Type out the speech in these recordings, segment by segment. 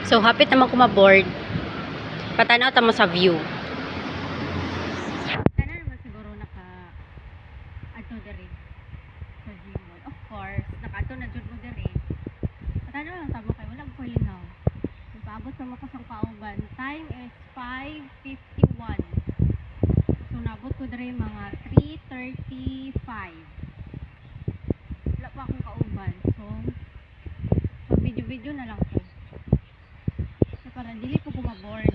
So, hapit naman ko ma-board. Patanaw tamo sa view. Sana naman siguro naka-adto dere sa Gmall. Of course, naka-adto na dyan mo dere. Patanaw lang tamo kayo. Walang palingaw. Paabot sa makasang kauban. Time is 5:51. So, nabot ko dere mga 3:35. Wala pa akong kauban. So video-video na lang ko. So, para dili po ko ma-board.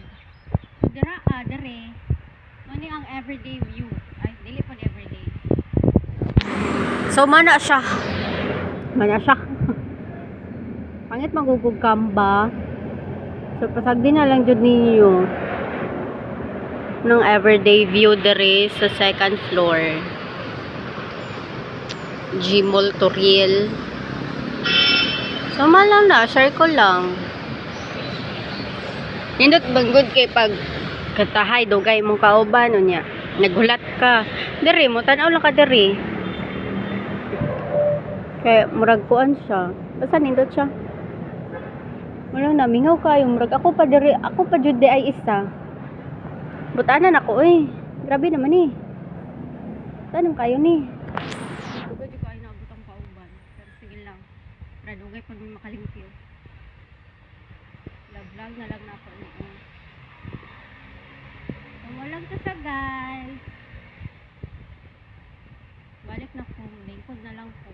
So, dere, mani ang everyday view. Ay, dili po everyday. So, mana siya. Pangit magugug kamba. So, pasagdi na lang jud ninyo ng everyday view dere sa second floor. Gmall Toriel. So, malang na, share ko lang. Nindot banggod kay pag katahay, dugay mong kauban, niya. Naghulat ka. Dere, mo tanaw lang ka dere. Kaya, murag kuan siya. Basta nindot siya. Wala na, mingaw kayo. Murag ako pa jud di ay isa. Butanan ako, eh. Grabe naman, eh. Tanong kayo, ni. Dugay di kayo naabot ang kauban. Pero sige lang. Para dugay pa nung makalimpyo. Vlog na lang na ako. So, walang to siya, guys. Balik na po. Lingkod na lang po.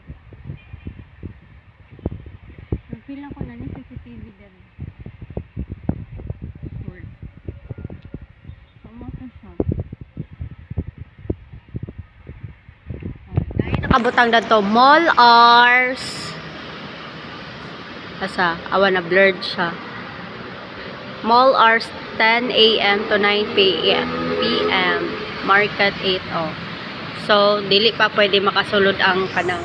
Nag-feel lang ko na ni CCTV din. Sure. Kamusta siya? Dahil nakabutang na to. Mall Ars. Asa? Awa na blurred siya. Mall hours 10 a.m. to 9 p.m. Market 8 o. So, dili pa pwede makasulod ang kanang